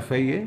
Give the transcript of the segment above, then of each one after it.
FIA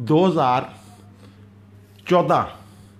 2014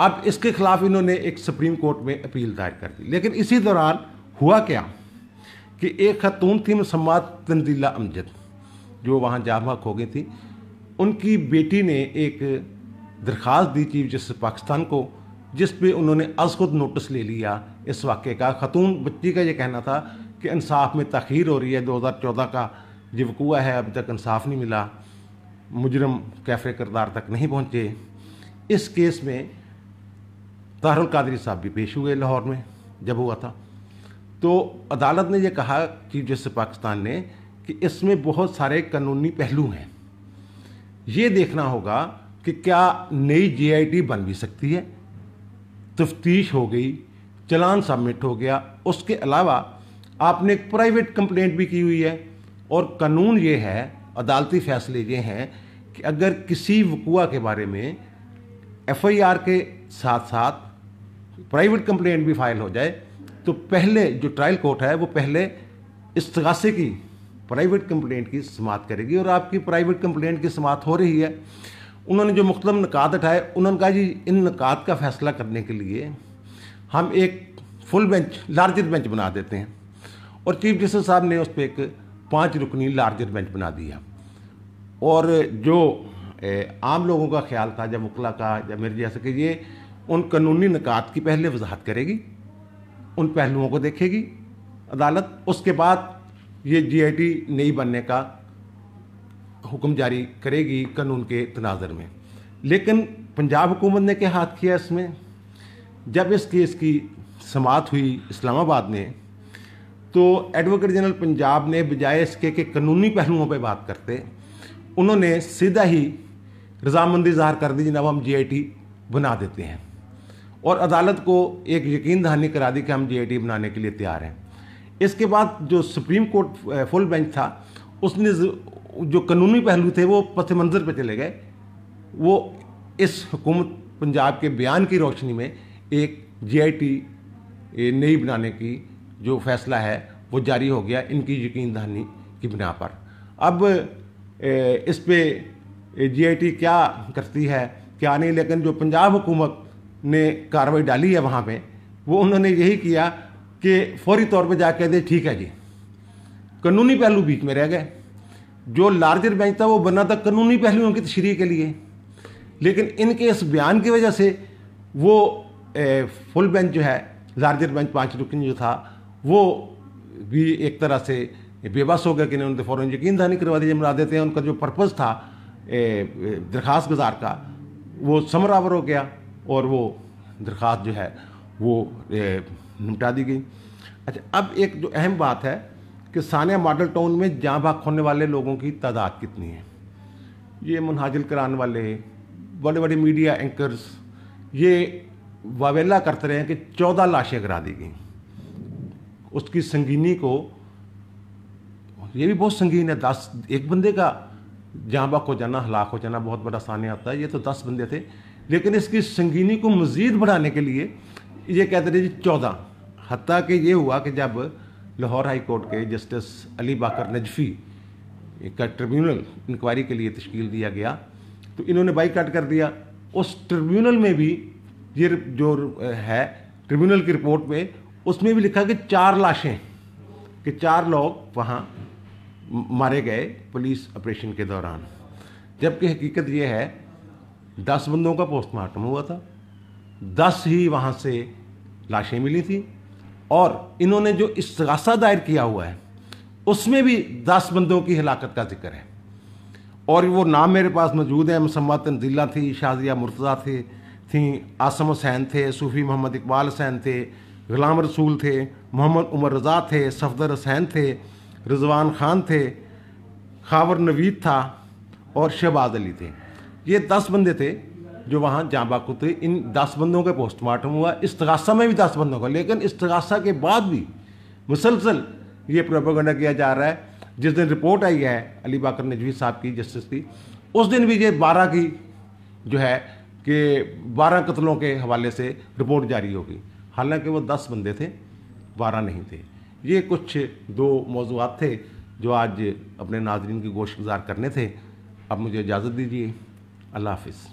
اب اس کے خلاف انہوں نے ایک سپریم کورٹ میں اپیل دائر کر دی. لیکن اسی دوران ہوا کیا کہ ایک خاتون تھی مسمات تنزیلہ امجد جو وہاں جاں بحق ہو گئی تھی. ان کی بیٹی نے ایک درخواست دی چیف جسٹس پاکستان کو, جس پہ انہوں نے از خود نوٹس لے لیا اس واقعے کا. خاتون بچی کا یہ کہنا تھا کہ انصاف میں تاخیر ہو رہی ہے, 2014 کا یہ وقوع ہے, ابھی تک انصاف نہیں ملا, مجرم کیفے کردار تک نہیں پہنچے. اس کیس میں طاہر القادری صاحب بھی پیش ہوئے لاہور میں جب ہوا تھا. تو عدالت نے یہ کہا چیف جسٹس پاکستان نے کہ اس میں بہت سارے قانونی پہلو ہیں, یہ دیکھنا ہوگا کہ کیا نئی جے آئی ٹی بن بھی سکتی ہے. تفتیش ہو گئی, چلان سبمٹ ہو گیا, اس کے علاوہ آپ نے ایک پرائیویٹ کمپلینٹ بھی کی ہوئی ہے. اور قانون یہ ہے, عدالتی فیصلے یہ ہیں کہ اگر کسی وقوع کے بارے میں ایف آئی آر کے ساتھ ساتھ پرائیویٹ کمپلینٹ بھی فائل ہو جائے تو پہلے جو ٹرائل کورٹ ہے وہ پہلے استغاثے کی پرائیویٹ کمپلینٹ کی سماعت کرے گی. اور آپ کی پرائیویٹ کمپلینٹ کی سماعت ہو رہی ہے. انہوں نے جو مختلف نکات اٹھائے, انہوں نے کہا جی ان نکات کا فیصلہ کرنے کے لیے ہم ایک فل بینچ, لارجر بینچ بنا دیتے ہیں. اور چیف جسٹس صاحب نے اس پہ ایک 5 رکنی لارجر بینچ بنا دیا. اور جو عام لوگوں کا خیال تھا, جب وکلا کا, جب میرے جیسے, کہ یہ ان قانونی نکات کی پہلے وضاحت کرے گی, ان پہلوؤں کو دیکھے گی عدالت, اس کے بعد یہ جی آئی ٹی نئی بننے کا حکم جاری کرے گی قانون کے تناظر میں. لیکن پنجاب حکومت نے کیا ہاتھ کیا اس میں؟ جب اس کیس کی سماعت ہوئی اسلام آباد میں تو ایڈوکیٹ جنرل پنجاب نے بجائے اس کے کہ قانونی پہلوؤں پہ بات کرتے, انہوں نے سیدھا ہی رضامندی ظاہر کر دی, جناب ہم جی آئی ٹی بنا دیتے ہیں. اور عدالت کو ایک یقین دہانی کرا دی کہ ہم جی آئی ٹی بنانے کے لیے تیار ہیں. اس کے بعد جو سپریم کورٹ فل بینچ تھا, اس نے جو قانونی پہلو تھے وہ پس منظر پہ چلے گئے. وہ اس حکومت پنجاب کے بیان کی روشنی میں ایک جی آئی ٹی نئی بنانے کی جو فیصلہ ہے وہ جاری ہو گیا ان کی یقین دہانی کی بنا پر. اب اس پہ جی آئی ٹی کیا کرتی ہے کیا نہیں, لیکن جو پنجاب حکومت نے کارروائی ڈالی ہے وہاں پہ, وہ انہوں نے یہی کیا کہ فوری طور پہ جا کے دے ٹھیک ہے جی. قانونی پہلو بیچ میں رہ گئے. جو لارجر بینچ تھا وہ بنا تھا قانونی پہلوؤں کی تشریح کے لیے, لیکن ان کے اس بیان کی وجہ سے وہ فل بینچ جو ہے, لارجر بینچ 5 رکن جو تھا, وہ بھی ایک طرح سے بے بس ہو گیا کہ انہوں نے فوراً یقین دہانی کروا دی. بنا دیتے ہیں ان کا جو پرپز تھا درخواست گزار کا وہ ثمرآور ہو گیا اور وہ درخواست جو ہے وہ نمٹا دی گئی. اچھا, اب ایک جو اہم بات ہے کہ ثانیہ ماڈل ٹاؤن میں جاں بحق ہونے والے لوگوں کی تعداد کتنی ہے. یہ منہاجل کران والے بڑے بڑے میڈیا اینکرز یہ واویلا کرتے رہے ہیں کہ 14 لاشیں گرا دی گئیں. اس کی سنگینی کو, یہ بھی بہت سنگین ہے, 10 ایک بندے کا جاں بحق ہو جانا, ہلاک ہو جانا بہت بڑا سانیہ ہوتا ہے. یہ تو 10 بندے تھے, لیکن اس کی سنگینی کو مزید بڑھانے کے لیے یہ کہتے تھے جی 14. حتیٰ کہ یہ ہوا کہ جب لاہور ہائی کورٹ کے جسٹس علی باقر نجفی کا ٹریبیونل انکوائری کے لیے تشکیل دیا گیا تو انہوں نے بائی کاٹ کر دیا. اس ٹریبیونل میں بھی یہ جو ہے ٹریبیونل کی رپورٹ میں, اس میں بھی لکھا کہ 4 لاشیں, کہ 4 لوگ وہاں مارے گئے پولیس آپریشن کے دوران, جبکہ حقیقت یہ ہے 10 بندوں کا پوسٹ مارٹم ہوا تھا, 10 ہی وہاں سے لاشیں ملی تھیں. اور انہوں نے جو استغاثہ دائر کیا ہوا ہے اس میں بھی 10 بندوں کی ہلاکت کا ذکر ہے. اور وہ نام میرے پاس موجود ہیں, مسمات تنزیلہ تھی, شازیہ مرتضیٰ تھیں, عاصم حسین تھے, صوفی محمد اقبال حسین تھے, غلام رسول تھے, محمد عمر رضا تھے, صفدر حسین تھے, رضوان خان تھے, خاور نوید تھا اور شہباز علی تھے. یہ 10 بندے تھے جو وہاں جاں بحق ہوتے. ان 10 بندوں کا پوسٹ مارٹم ہوا, استغاثہ میں بھی 10 بندوں کا, لیکن استغاثہ کے بعد بھی مسلسل یہ پروپیگنڈا کیا جا رہا ہے. جس دن رپورٹ آئی ہے علی باقر نجوی صاحب کی, جسٹس کی, اس دن بھی یہ 12 کی جو ہے کہ 12 قتلوں کے حوالے سے رپورٹ جاری ہوگی, حالانکہ وہ 10 بندے تھے, 12 نہیں تھے. یہ کچھ 2 موضوعات تھے جو آج اپنے ناظرین کی گوش گزار کرنے تھے. اب مجھے اجازت دیجیے. اللہ حافظ.